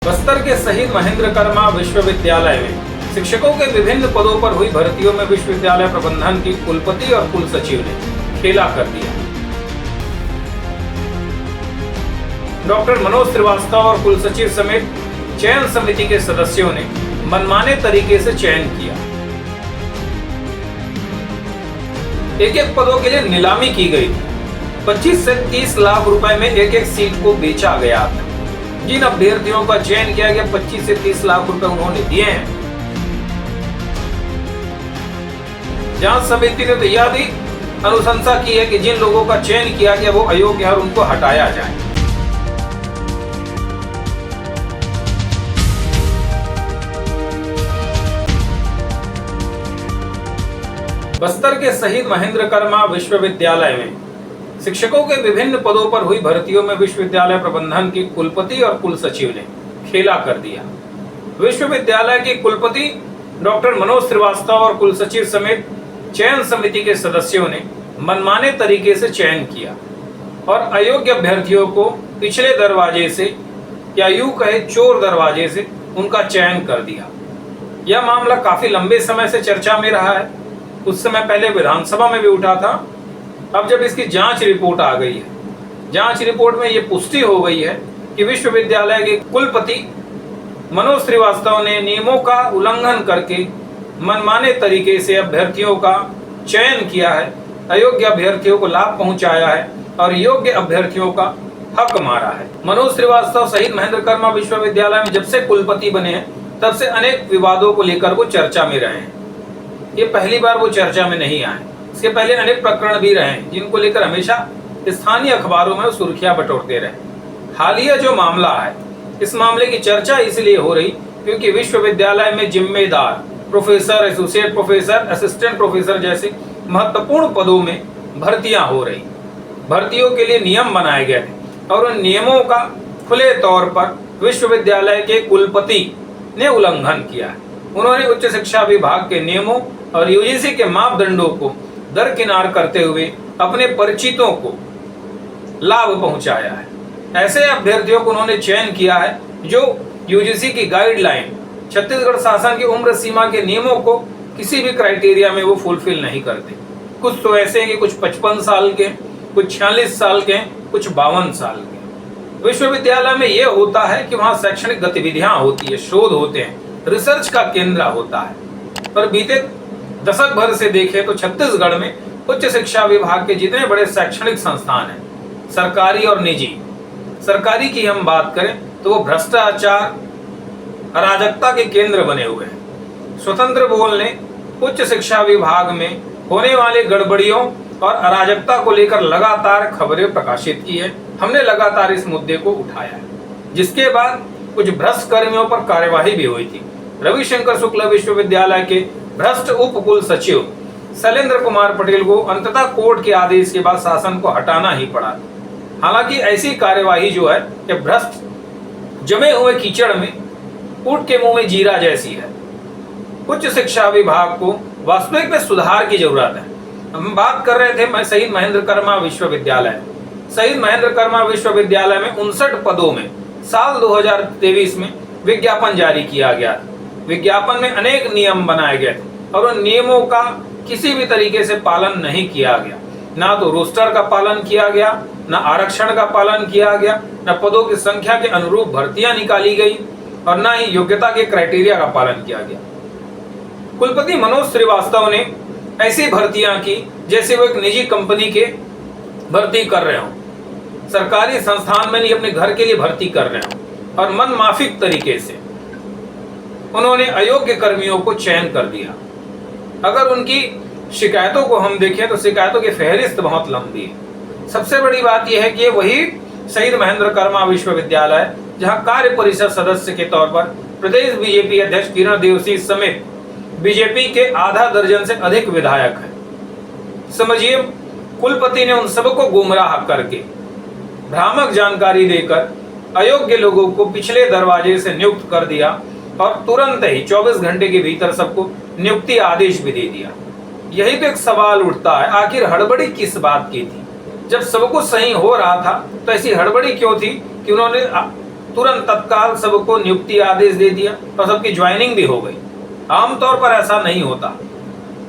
बस्तर के शहीद महेंद्र कर्मा विश्वविद्यालय में शिक्षकों के विभिन्न पदों पर हुई भर्तियों में विश्वविद्यालय प्रबंधन की कुलपति और कुल सचिव ने खेला कर दिया। डॉक्टर मनोज श्रीवास्तव और कुल सचिव समेत चयन समिति के सदस्यों ने मनमाने तरीके से चयन किया। एक एक पदों के लिए नीलामी की गई थी। 25 से 30 लाख रुपए में एक एक सीट को बेचा गया था। जिन अभ्यर्थियों का चयन किया गया 25 से 30 लाख रुपए उन्होंने दिए हैं। जांच समिति ने तो यह भी अनुशंसा की है कि जिन लोगों का चयन किया गया वो अयोग्य है और उनको हटाया जाए। बस्तर के शहीद महेंद्र कर्मा विश्वविद्यालय में शिक्षकों के विभिन्न पदों पर हुई भर्तियों में विश्वविद्यालय प्रबंधन की कुलपति और कुल सचिव ने खेला कर दिया। विश्वविद्यालय की कुलपति डॉक्टर मनोज श्रीवास्तव और कुल सचिव समेत चयन समिति के सदस्यों ने मनमाने तरीके से चयन किया और अयोग्य अभ्यर्थियों को पिछले दरवाजे से या यूं कहे चोर दरवाजे से उनका चयन कर दिया। यह मामला काफी लंबे समय से चर्चा में रहा है। कुछ समय पहले विधानसभा में भी उठा था। अब जब इसकी जांच रिपोर्ट आ गई है, जांच रिपोर्ट में यह पुष्टि हो गई है कि विश्वविद्यालय के कुलपति मनोज श्रीवास्तव ने नियमों का उल्लंघन करके मनमाने तरीके से अभ्यर्थियों का चयन किया है, अयोग्य अभ्यर्थियों को लाभ पहुंचाया है और योग्य अभ्यर्थियों का हक मारा है। मनोज श्रीवास्तव शहीद महेंद्र कर्मा विश्वविद्यालय में जब से कुलपति बने हैं तब से अनेक विवादों को लेकर वो चर्चा में रहे हैं। ये पहली बार वो चर्चा में नहीं आए। इसके पहले अनेक प्रकरण भी रहे जिनको लेकर हमेशा स्थानीय अखबारों में सुर्खियां बटोरते रहे। हालिया जो मामला है, इस मामले की चर्चा इसलिए हो रही क्योंकि विश्वविद्यालय में जिम्मेदार professor, associate professor, assistant professor जैसे महत्वपूर्ण पदों में भर्तियां हो रही। भर्तियों के लिए नियम बनाए गए थे और उन नियमों का खुले तौर पर विश्वविद्यालय के कुलपति ने उल्लंघन किया है। उन्होंने उच्च शिक्षा विभाग के नियमों और यूजीसी के मापदंडों को दरकिनार करते हुए अपने परिचितों को लाभ पहुंचाया है। ऐसे अभ्यर्थियों को उन्होंने चयन किया है जो यूजीसी की गाइडलाइन, छत्तीसगढ़ शासन की उम्र सीमा के नियमों को किसी भी क्राइटेरिया में वो फुलफिल नहीं करते। कुछ तो ऐसे हैं कि कुछ 55 साल के, कुछ 46 साल के, कुछ 52 साल के। विश्वविद्यालय में ये होता है कि वहाँ शैक्षणिक गतिविधियां होती है, शोध होते हैं, रिसर्च का केंद्र होता है। पर बीते दशक भर से देखें तो छत्तीसगढ़ में उच्च शिक्षा विभाग के जितने बड़े शैक्षणिक संस्थान हैं, सरकारी और निजी, सरकारी की हम बात करें तो वो भ्रष्टाचार, अराजकता के केंद्र बने हुए हैं। स्वतंत्र बोल ने उच्च शिक्षा विभाग में होने वाले गड़बड़ियों और अराजकता को लेकर लगातार खबरें प्रकाशित की है। हमने लगातार इस मुद्दे को उठाया है, जिसके बाद कुछ भ्रष्ट कर्मियों पर कार्यवाही भी हुई थी। रविशंकर शुक्ल विश्वविद्यालय के भ्रष्ट उप कुल सचिव शैलेंद्र कुमार पटेल को अंततः कोर्ट के आदेश के बाद शासन को हटाना ही पड़ा। हालांकि ऐसी कार्यवाही जो है कि भ्रष्ट जमे हुए कीचड़ में ऊंट के मुंह में जीरा जैसी है। उच्च शिक्षा विभाग को वास्तविक में सुधार की जरूरत है। हम बात कर रहे थे शहीद महेंद्र कर्मा विश्वविद्यालय। शहीद महेंद्र कर्मा विश्वविद्यालय में 59 पदों में साल 2023 में विज्ञापन जारी किया गया। विज्ञापन में अनेक नियम बनाए गए थे और उन नियमों का किसी भी तरीके से पालन नहीं किया गया। ना तो रोस्टर का पालन किया गया, ना आरक्षण का पालन किया गया, ना पदों की संख्या के अनुरूप भर्तियां निकाली गई और ना ही योग्यता के क्राइटेरिया का पालन किया गया। कुलपति मनोज श्रीवास्तव ने ऐसी भर्तियां की जैसे वो एक निजी कंपनी के भर्ती कर रहे हो, सरकारी संस्थान में नहीं अपने घर के लिए भर्ती कर रहे हो और मन माफिक तरीके से उन्होंने अयोग्य कर्मियों को चयन कर दिया। अगर उनकी शिकायतों को हम देखें तो शिकायतों की फहरिस्त बहुत लंबी है। सबसे बड़ी बात यह है कि वही शहीद महेंद्र कर्मा विश्वविद्यालय जहां कार्य परिषद सदस्य के तौर पर प्रदेश बीजेपी अध्यक्ष किरण देवसी समेत बीजेपी के आधा दर्जन से अधिक विधायक हैं। समझिए, कुलपति ने उन सबको गुमराह करके भ्रामक जानकारी देकर अयोग्य लोगों को पिछले दरवाजे से नियुक्त कर दिया और तुरंत ही 24 घंटे के भीतर सबको नियुक्ति आदेश भी दे दिया। यही पे एक सवाल उठता है, आखिर हड़बड़ी किस बात की थी? जब सब कुछ सही हो रहा था तो ऐसी हड़बड़ी क्यों थी कि उन्होंने तुरंत तत्काल सबको नियुक्ति आदेश दे दिया और सबकी ज्वाइनिंग भी हो गई। आमतौर पर ऐसा नहीं होता।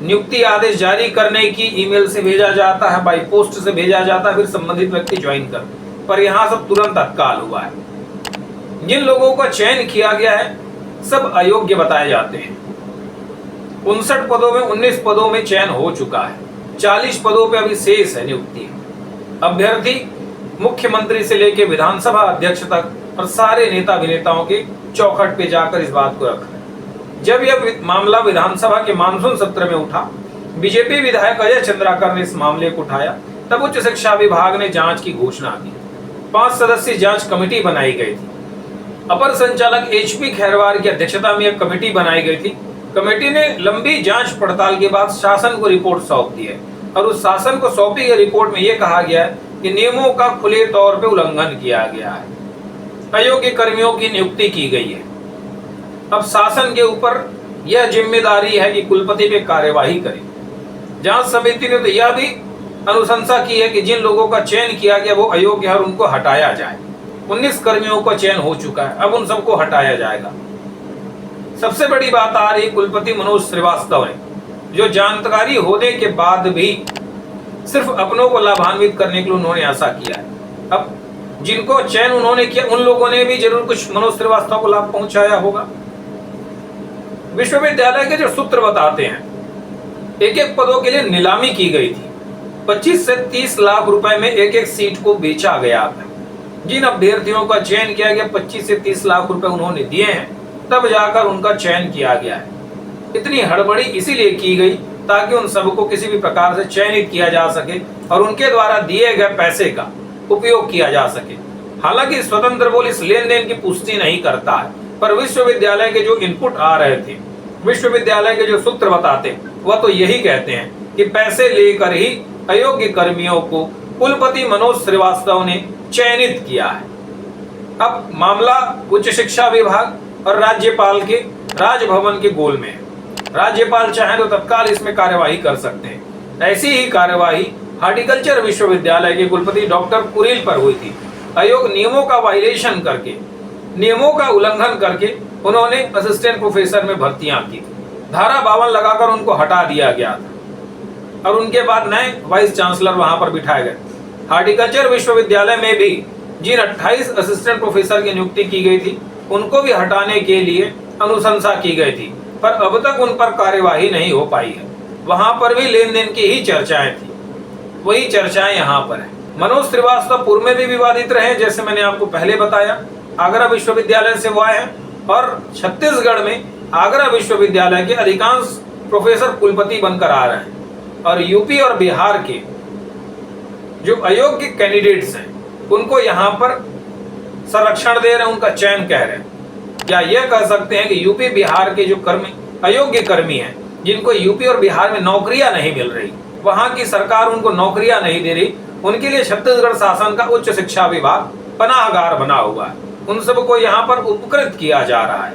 नियुक्ति आदेश जारी करने की ईमेल से भेजा जाता है, बाई पोस्ट से भेजा जाता है, फिर संबंधित व्यक्ति ज्वाइन कर, पर यहाँ सब तुरंत तत्काल हुआ है। जिन लोगों का चयन किया गया है सब अयोग्य बताए जाते हैं। 59 पदों में 19 पदों में चयन हो चुका है, 40 पदों पे अभी शेष है नियुक्ति। अभ्यर्थी मुख्यमंत्री से लेकर विधानसभा अध्यक्ष तक और सारे नेता अभिनेताओं के चौखट पे जाकर इस बात को रखा। जब यह मामला विधानसभा के मानसून सत्र में उठा, बीजेपी विधायक अजय चंद्राकर ने इस मामले को उठाया, तब उच्च शिक्षा विभाग ने जांच की घोषणा की। 5 सदस्यीय जांच कमेटी बनाई गई थी। अपर संचालक HP खैरवार की अध्यक्षता में एक कमेटी बनाई गई थी। कमेटी ने लंबी जांच पड़ताल के बाद शासन को रिपोर्ट सौंप दी है और उस शासन को सौंपी गई रिपोर्ट में यह कहा गया है कि नियमों का खुले तौर पर उल्लंघन किया गया है, अयोग्य कर्मियों की नियुक्ति की गई है। अब शासन के ऊपर यह जिम्मेदारी है कि कुलपति पे कार्यवाही करे। जांच समिति ने तो यह भी अनुशंसा की है कि जिन लोगों का चयन किया गया वो अयोग्य है और उनको हटाया जाए। 19 कर्मियों का चयन हो चुका है, अब उन सबको हटाया जाएगा। सबसे बड़ी बात आ रही कुलपति मनोज श्रीवास्तव ने, जो जानकारी होने के बाद भी सिर्फ अपनों को लाभान्वित करने के लिए उन्होंने ऐसा किया है। अब जिनको चयन उन्होंने किया उन लोगों ने भी जरूर कुछ मनोज श्रीवास्तव को लाभ पहुंचाया होगा। विश्वविद्यालय के जो सूत्र बताते हैं, एक एक पदों के लिए नीलामी की गई थी। 25 से 30 लाख रुपए में एक एक सीट को बेचा गया था। जिन अभ्यर्थियों का चयन किया गया 25 से 30 लाख रुपए उन्होंने दिए हैं, तब जाकर उनका चयन किया गया है। इतनी हड़बड़ी इसीलिए की गई ताकि उन सबको किसी भी प्रकार से चयनित किया जा सके और उनके द्वारा दिए गए पैसे का उपयोग किया जा सके। हालांकि स्वतंत्र बोर्ड इस लेन देन की पुष्टि नहीं करता है, पर विश्वविद्यालय के जो इनपुट आ रहे थे, विश्वविद्यालय के जो सूत्र बताते वह तो यही कहते हैं कि पैसे लेकर ही अयोग्य कर्मियों को कुलपति मनोज श्रीवास्तव ने चयनित किया है। अब मामला उच्च शिक्षा विभाग और राज्यपाल के राजभवन के गोल में है। राज्यपाल चाहे तो तत्काल इसमें कार्यवाही कर सकते हैं। ऐसी ही कार्यवाही हॉर्टिकल्चर विश्वविद्यालय के कुलपति डॉक्टर कुरील पर हुई थी। आयोग नियमों का वायलेशन करके, नियमों का उल्लंघन करके उन्होंने असिस्टेंट प्रोफेसर में भर्तियां की थी। धारा 52 लगाकर उनको हटा दिया गया था और उनके बाद नए वाइस चांसलर वहां पर बिठाए गए। हॉर्टिकल्चर विश्वविद्यालय में भी जिन 28 असिस्टेंट प्रोफेसर की नियुक्ति की गई थी उनको भी हटाने के लिए अनुशंसा की गई थी, पर अब तक उन पर कार्यवाही नहीं हो पाई है। वहां पर भी लेन देन की ही चर्चाएं थी, वही चर्चाएं यहाँ पर है। मनोज श्रीवास्तव पूर्व में भी विवादित रहे, जैसे मैंने आपको पहले बताया। आगरा विश्वविद्यालय से वो आए हैं और छत्तीसगढ़ में आगरा विश्वविद्यालय के अधिकांश प्रोफेसर कुलपति बनकर आ रहे हैं और यूपी और बिहार के जो अयोग्य कैंडिडेट्स हैं उनको यहाँ पर संरक्षण दे रहे हैं, उनका चयन कह रहे हैं। क्या यह कह सकते हैं कि यूपी बिहार के जो कर्मी अयोग्य कर्मी हैं, जिनको यूपी और बिहार में नौकरियां नहीं मिल रही, वहां की सरकार उनको नौकरियां नहीं दे रही, उनके लिए छत्तीसगढ़ शासन का उच्च शिक्षा विभाग पनाहगार बना हुआ है। उन सबको यहाँ पर उपकृत किया जा रहा है।